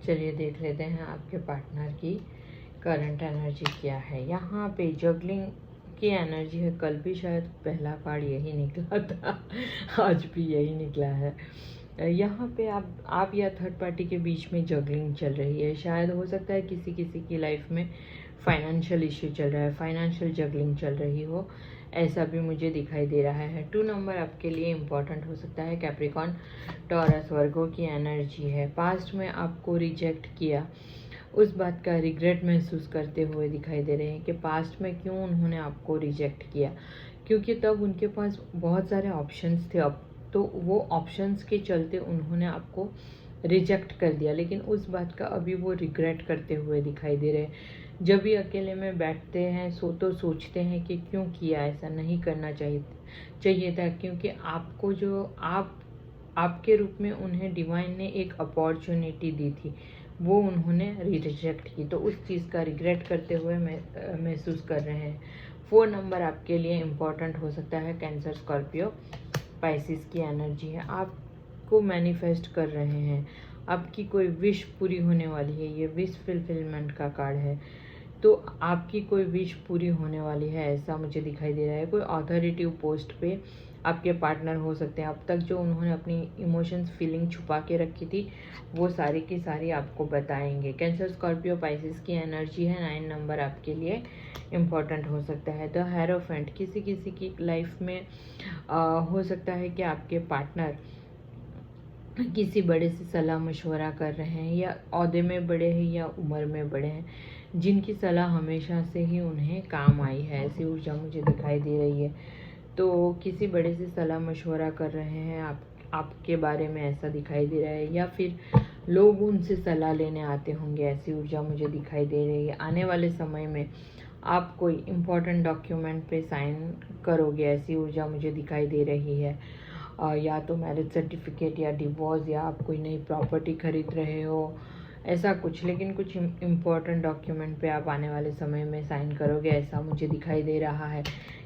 चलिए देख लेते हैं आपके पार्टनर की करंट एनर्जी क्या है। यहाँ पे जगलिंग की एनर्जी है। कल भी शायद पहला कार्ड यही निकला था, आज भी यही निकला है। यहाँ पे आप या थर्ड पार्टी के बीच में जगलिंग चल रही है। शायद हो सकता है किसी किसी की लाइफ में फाइनेंशियल इश्यू चल रहा है, फाइनेंशियल जगलिंग चल रही हो, ऐसा भी मुझे दिखाई दे रहा है। 2 नंबर आपके लिए इम्पॉर्टेंट हो सकता है। कैप्रिकॉन, टॉरस, वर्गो की एनर्जी है। पास्ट में आपको रिजेक्ट किया, उस बात का रिग्रेट महसूस करते हुए दिखाई दे रहे हैं कि पास्ट में क्यों उन्होंने आपको रिजेक्ट किया, क्योंकि तब उनके पास बहुत सारे ऑप्शंस थे। अब तो वो ऑप्शंस के चलते उन्होंने आपको रिजेक्ट कर दिया, लेकिन उस बात का अभी वो रिग्रेट करते हुए दिखाई दे रहे हैं। जब भी अकेले में बैठते हैं तो सोचते हैं कि क्यों किया, ऐसा नहीं करना चाहिए था, क्योंकि आपको जो आपके रूप में उन्हें डिवाइन ने एक अपॉर्चुनिटी दी थी, वो उन्होंने रिजेक्ट की, तो उस चीज़ का रिग्रेट करते हुए महसूस कर रहे हैं। 4 नंबर आपके लिए इम्पॉर्टेंट हो सकता है। कैंसर, स्कॉर्पियो, स्पाइसिस की एनर्जी है। आपको मैनिफेस्ट कर रहे हैं, आपकी कोई विश पूरी होने वाली है। ये विश फुलफिलमेंट का कार्ड है, तो आपकी कोई विश पूरी होने वाली है, ऐसा मुझे दिखाई दे रहा है। कोई अथॉरिटिव पोस्ट पे आपके पार्टनर हो सकते हैं। अब तक जो उन्होंने अपनी इमोशंस, फीलिंग छुपा के रखी थी, वो सारी की सारी आपको बताएंगे। कैंसर, स्कॉर्पियो, स्पाइसिस की एनर्जी है। 9 नंबर आपके लिए इम्पॉर्टेंट हो सकता है। द हेरोफेंट, किसी किसी की लाइफ में हो सकता है कि आपके पार्टनर किसी बड़े से सलाह मशवरा कर रहे हैं, या ओहदे में बड़े हैं या उम्र में बड़े हैं, जिनकी सलाह हमेशा से ही उन्हें काम आई है, ऐसी ऊर्जा मुझे दिखाई दे रही है। तो किसी बड़े से सलाह मशवरा कर रहे हैं आपके बारे में, ऐसा दिखाई दे रहा है, या फिर लोग उनसे सलाह लेने आते होंगे, ऐसी ऊर्जा मुझे दिखाई दे रही है। आने वाले समय में आप कोई इम्पोर्टेंट डॉक्यूमेंट पे साइन करोगे, ऐसी ऊर्जा मुझे दिखाई दे रही है। या तो मैरिज सर्टिफिकेट या डिवोर्स, या आप कोई नई प्रॉपर्टी खरीद रहे हो, ऐसा कुछ, लेकिन कुछ इम्पोर्टेंट डॉक्यूमेंट पे आप आने वाले समय में साइन करोगे, ऐसा मुझे दिखाई दे रहा है।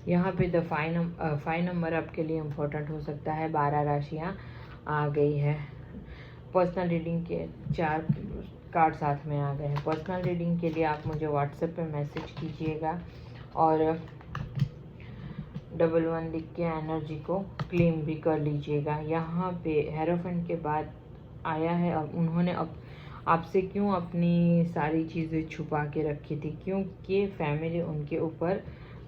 यहाँ पे द 5 नंबर आपके लिए इम्पोर्टेंट हो सकता है। 12 राशियाँ आ गई है। पर्सनल रीडिंग के 4 कार्ड साथ में आ गए हैं। पर्सनल रीडिंग के लिए आप मुझे व्हाट्सएप पे मैसेज कीजिएगा और 11 लिख के एनर्जी को क्लेम भी कर लीजिएगा। यहाँ पे हेरोफेंट के बाद आया है, अब उन्होंने आपसे क्यों अपनी सारी चीज़ें छुपा के रखी थी, क्योंकि फैमिली उनके ऊपर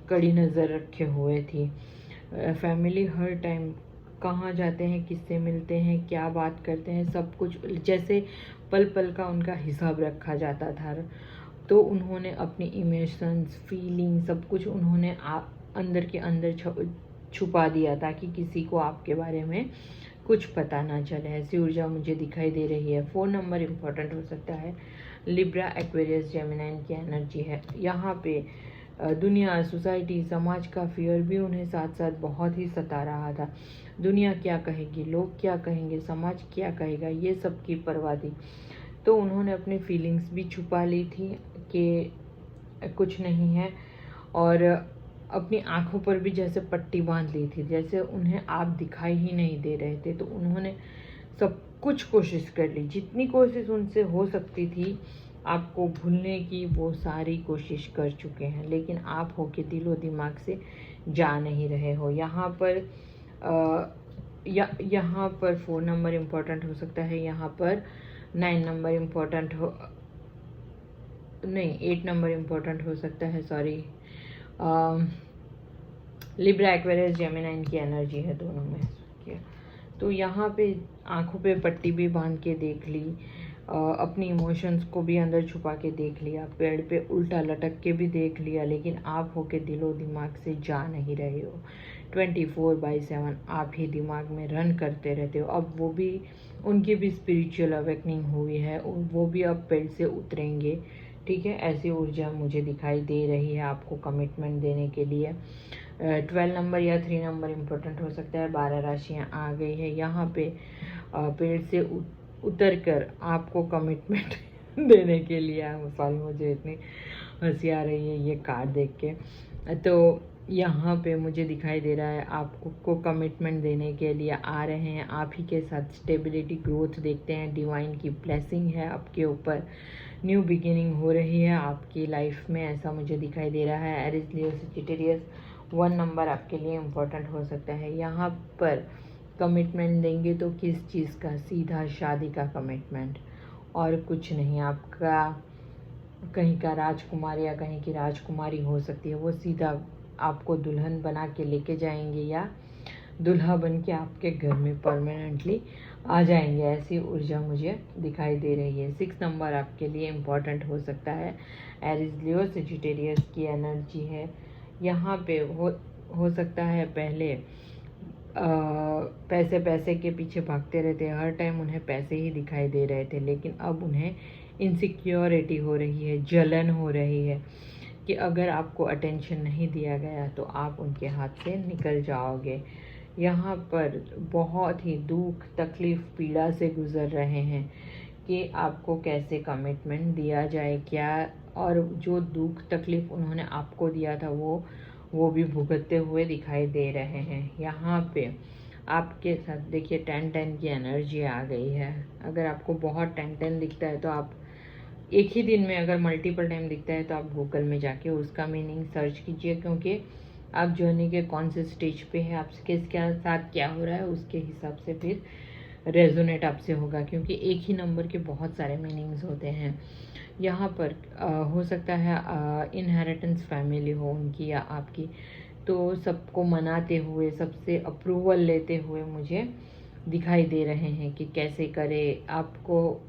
कड़ी नज़र रखे हुए थी। फैमिली हर टाइम कहाँ जाते हैं, किससे मिलते हैं, क्या बात करते हैं, सब कुछ जैसे पल पल का उनका हिसाब रखा जाता था। तो उन्होंने अपनी इमोशंस, फीलिंग, सब कुछ उन्होंने अंदर के अंदर छुपा दिया, ताकि किसी को आपके बारे में कुछ पता ना चले, ऐसी ऊर्जा मुझे दिखाई दे रही है। 4 नंबर इम्पोर्टेंट हो सकता है। लिब्रा, एक्वेरियस, जेमिनाइन की एनर्जी है। यहाँ पे दुनिया, सोसाइटी, समाज का फियर भी उन्हें साथ साथ बहुत ही सता रहा था। दुनिया क्या कहेगी, लोग क्या कहेंगे, समाज क्या कहेगा, ये सब की परवाह थी। तो उन्होंने अपनी फीलिंग्स भी छुपा ली थी कि कुछ नहीं है, और अपनी आंखों पर भी जैसे पट्टी बांध ली थी, जैसे उन्हें आप दिखाई ही नहीं दे रहे थे। तो उन्होंने सब कुछ कोशिश कर ली, जितनी कोशिश उनसे हो सकती थी आपको भूलने की, वो सारी कोशिश कर चुके हैं, लेकिन आप हो के दिलो दिमाग से जा नहीं रहे हो। यहाँ पर यहाँ पर 4 नंबर इम्पोर्टेंट हो सकता है। यहाँ पर 9 नंबर इम्पोर्टेंट हो, नहीं 8 नंबर इम्पोर्टेंट हो सकता है, सॉरी। लिब्रा, एक्वेरियस, जेमिनाइन की एनर्जी है दोनों में। तो यहाँ पे आंखों पे पट्टी भी बांध के देख ली, अपनी इमोशंस को भी अंदर छुपा के देख लिया, पेड़ पे उल्टा लटक के भी देख लिया, लेकिन आप होके दिलो दिमाग से जा नहीं रहे हो। 24/7 आप ही दिमाग में रन करते रहते हो। अब वो भी, उनकी भी स्पिरिचुअल अवेकनिंग हुई है, वो भी अब पेड़ से उतरेंगे, ठीक है। ऐसी ऊर्जा मुझे दिखाई दे रही है आपको कमिटमेंट देने के लिए। 12 नंबर या 3 नंबर इम्पोर्टेंट हो सकता है। 12 राशियाँ आ गई है। यहाँ पे पेड़ से उतर कर आपको कमिटमेंट देने के लिए, सॉरी मुझे इतनी हंसी आ रही है ये कार्ड देख के। तो यहाँ पे मुझे दिखाई दे रहा है आपको कमिटमेंट देने के लिए आ रहे हैं, आप ही के साथ स्टेबिलिटी ग्रोथ देखते हैं, डिवाइन की ब्लेसिंग है आपके ऊपर, न्यू बिगिनिंग हो रही है आपकी लाइफ में, ऐसा मुझे दिखाई दे रहा है। एरीज लियो सजिटेरियस 1 नंबर आपके लिए इम्पोर्टेंट हो सकता है। यहाँ पर कमिटमेंट देंगे तो किस चीज़ का? सीधा शादी का कमिटमेंट और कुछ नहीं। आपका कहीं का राजकुमार या कहीं की राजकुमारी हो सकती है, वो सीधा आपको दुल्हन बना के लेके जाएंगे या दूल्हा बन के आपके घर में परमानेंटली आ जाएंगे, ऐसी ऊर्जा मुझे दिखाई दे रही है। 6 नंबर आपके लिए इम्पॉर्टेंट हो सकता है। एरीज लियो सजिटेरियस की एनर्जी है यहाँ पे। हो सकता है पहले पैसे के पीछे भागते रहते, हर टाइम उन्हें पैसे ही दिखाई दे रहे थे, लेकिन अब उन्हें इनसिक्योरिटी हो रही है, जलन हो रही है कि अगर आपको अटेंशन नहीं दिया गया तो आप उनके हाथ से निकल जाओगे। यहाँ पर बहुत ही दुख तकलीफ़ पीड़ा से गुज़र रहे हैं कि आपको कैसे कमिटमेंट दिया जाए क्या, और जो दुख तकलीफ़ उन्होंने आपको दिया था वो भी भुगतते हुए दिखाई दे रहे हैं। यहाँ पे आपके साथ देखिए 10-10 की एनर्जी आ गई है। अगर आपको बहुत 10-10 दिखता है तो आप एक ही दिन में, अगर मल्टीपल टाइम दिखता है तो आप गूगल में जाके उसका मीनिंग सर्च कीजिए, क्योंकि आप जर्नी के कौन से स्टेज पे है, आपके साथ क्या हो रहा है, उसके हिसाब से फिर रेजोनेट आपसे होगा, क्योंकि एक ही नंबर के बहुत सारे मीनिंग्स होते हैं। यहाँ पर हो सकता है इनहेरिटेंस फैमिली हो उनकी या आपकी, तो सबको मनाते हुए, सबसे अप्रूवल लेते हुए मुझे दिखाई दे रहे हैं कि कैसे करें, आपको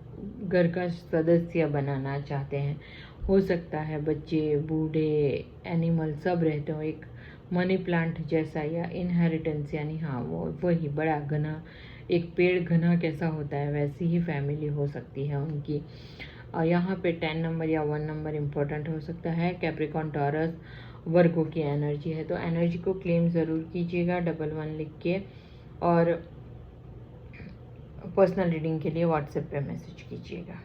घर का सदस्य बनाना चाहते हैं। हो सकता है बच्चे, बूढ़े, एनिमल सब रहते हो एक मनी प्लांट जैसा, या इनहेरिटेंस यानी हाँ वो वही बड़ा घना, एक पेड़ घना कैसा होता है वैसी ही फैमिली हो सकती है उनकी। और यहाँ पे 10 नंबर या 1 नंबर इम्पोर्टेंट हो सकता है। कैप्रिकॉन, टॉरस, वर्गो की एनर्जी है, तो एनर्जी को क्लेम ज़रूर कीजिएगा 11 लिख के, और पर्सनल रीडिंग के लिए व्हाट्सएप पे मैसेज कीजिएगा।